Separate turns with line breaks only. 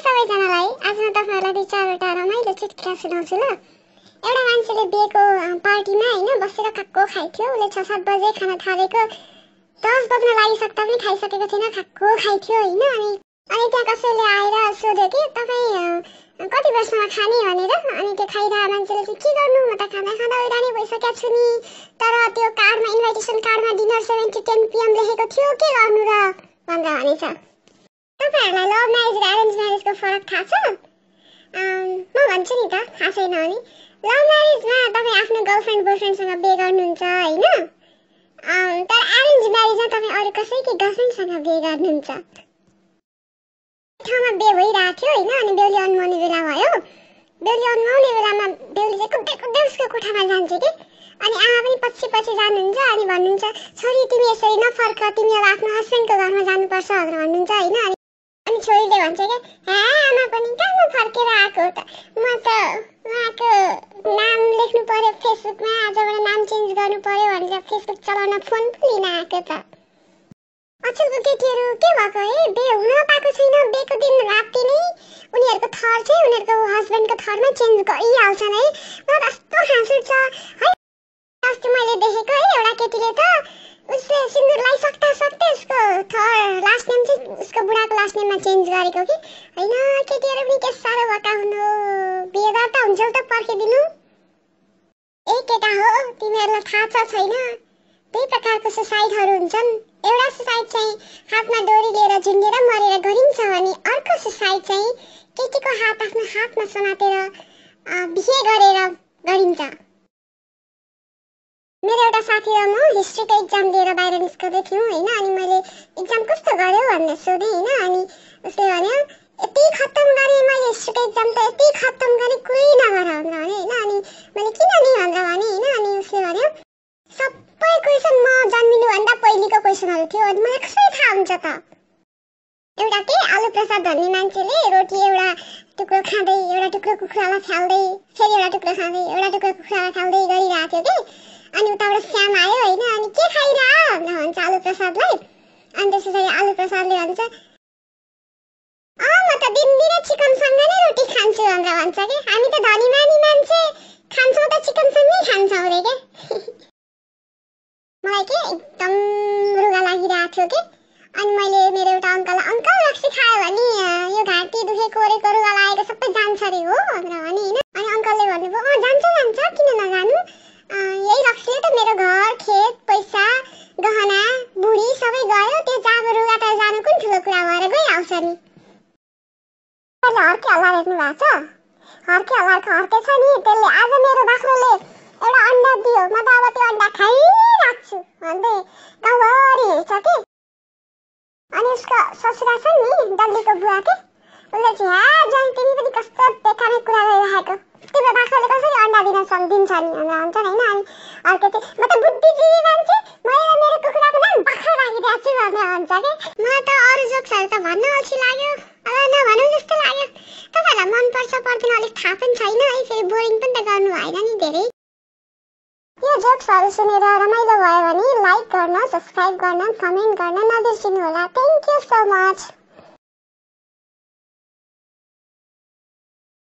सबैजनालाई। आज म तपाईहरुलाई दुई चारवटा रमाइलो चुटकिला सुनाउँछु ल। एउटा मान्छेले बिहेको पार्टीमा हैन बसेर खाक्को खाइथ्यो। उले 6-7 बजे खाना थालेको 10 बज्न लागिसक्दा पनि खाइसकेको थिएन, खाक्को खाइथ्यो हैन। अनि त्यहाँ कसैले आएर सोध्यो कि तपाई कति बजेसम्म खाने भनेर। अनि त्यो खाइरहेको मान्छेले चाहिँ के गर्नु, म त खाना खाँदा ओइरानी भइसकेको छु नि, तर त्यो कार्डमा इन्भिटेसन कार्डमा डिनर 7 to 10 PM लेखेको थियो, के गर्नु र भनेर भनेछ। तपाईहरुलाई लभ म्यारेज र अरेन्ज म्यारेजको फरक थाहा छ? म भन्छु नि त, थाहा छैन भने। लभ म्यारेजमा तपाई आफ्नो गर्लफ्रेन्ड बोयफ्रेन्डसँग बिहे गर्नुहुन्छ हैन, तर अरेन्ज म्यारेजमा तपाई अरु कसैको गर्लफ्रेन्डसँग बिहे गर्नुहुन्छ। ठाउँमा बिहे भइरहेको थियो हैन, अनि बेहुली अन्माउने बेला भयो। बेहुली अन्माउने बेलामा बेहुली चाहिँ कुद्दै कुद्दै उसको कोठामा जान्छ के। अनि आमा पनि पछि पछि जानुहुन्छ। अनि भन्नुहुन्छ, छोरी तिमी यसरी नफर्क, तिमी अब आफ्नो हस्बेन्डको घरमा जानुपर्छ भनेर भन्नुहुन्छ हैन। अनि छोरीले भन्छ के, आमा पनि कहाँ फर्केर आएको त, म त उहाँको नाम लेख्नु पर्यो फेसबुकमा, आजबाट नाम चेन्ज गर्नु पर्यो भनेर फेसबुक चलाउन फोन पनि लिन आएको त। अचेलको केटीहरू के भएको है, बिहे हुन पाएको छैन, बिहेको दिन राति नै उनीहरूको थर चाहिँ उनीहरूको हस्बेन्डको थरमा चेन्ज गरिहाल्छन् है। म त कस्तो हाँस उठ्छ है। अस्ति मैले देखेको है, एउटा केटीले त उसले सिन्दुर लगाइसक्दा सक्दै उसको थर लास्ट नेम चाहिँ उसको बुढाको लास्ट नेममा चेन्ज गरेको कि हैन। केटीहरू पनि के साह्रो भएका हुनु, बिहे गर्दा हुन्छ त पर्खिदिनु। ए केटा हो, तिमीहरूलाई थाहा छ छैन, दुई प्रकारको सुसाइडहरू हुन्छन्। एउटा सुसाइड चाहिँ हातमा डोरी लिएर झुन्डेर मरेर गरिन्छ भने अर्को सुसाइड चाहिँ केटीको हात आफ्नो हातमा समातेर बिहे गरेर गरिन्छ। मेरो एउटा साथी र म हिस्ट्रीको एक्जाम दिएर बाहिर निस्कदै थियौँ हैन। अनि मैले एक्जाम कस्तो गर्यो भनेर सोधेँ हैन। अनि उसले भन्यो, यति खत्तम गरे मैले हिस्ट्रीको एक्जाम त, यति खत्तम गरे कुरै नगर भनेर भने हैन। अनि मैले किन नि भनेर भने हैन। अनि उसले भन्यो, सबै क्वेशन म जन्मिनु भन्दा पहिलेको क्वेशनहरु थियो, अनि मलाई कसरी थाहा हुन्छ त। एउटा के आलु प्रसाद भन्ने मान्छेले रोटी एउटा टुक्रो खाँदै एउटा टुक्रो कुखुरालाई फाल्दै फेरि एउटा टुक्रो खाँदै एउटा टुक्रो कुखुरालाई फाल्दै गरिरहेको थियो के। अनि उताबाट श्याम आयो हैन। अनि के खाइरह भनेर भन्छ आलु प्रसादलाई। अनि त्यसपछि आलु प्रसादले भन्छ, म त दिनदिनै चिकनसँग नै रोटी खान्छु भनेर भन्छ के। हामी त धनीमानी मान्छे खान्छौँ त चिकनसँगै खान्छौँ रे के। मलाई के एकदम रुगा लागिरहेको थियो के। अनि मैले मेरो एउटा अङ्कललाई, अङ्कल रक्सी खायो भने यो घाँटी दुखेको ओरेको रुगा लागेको सबै जान्छ रे हो भनेर भने हैन। अनि अङ्कलले भन्नुभयो, जान्छ किन नजानु, यही रक्सीले त मेरो घर खेत पैसा गहना बुढी सबै गयो, त्यो जाब रुगा त जानु कुन ठुलो कुरा भएर गइहाल्छ नि। हर्के हल्ला हेर्नु भएको छ? हर्के हल्लाको हर्के छ नि, त्यसले आज मेरो बाख्रोले एउटा अन्डा दियो, म त अब त्यो अन्डा खाइराख्छु भन्दै गाउँभरि हेर्छ के। अनि उसको ससुरा छ नि डल्लीको बुवा के, उसले चाहिँ ज्वाइँ तिमी पनि कस्तो बेकारै कुरा गरिरहेको, तिम्रो बाख्रोले कसरी अन्डा दिन्छ नि भनेर भन्छ हैन। अनि अर्को चाहिँ, म त बुद्धिजीवी मान्छे, मैले मेरो कुखुराको नाम बाख्रो राखिदिएको छु भनेर भन्छ के। म त अरू जोक्सहरू त भन्न अल्छी लाग्यो, अब नभनौँ जस्तो लाग्यो। तपाईँलाई मनपर्छ पर्दैन अलिक थाहा पनि छैन है, फेरि बोरिङ पनि त गर्नु भएन नि धेरै। यो जोक्सहरू सुनेर रमाइलो भयो भने लाइक गर्न, सब्स्क्राइब गर्न, कमेन्ट गर्न नबिर्सिनु होला। Thank you so much.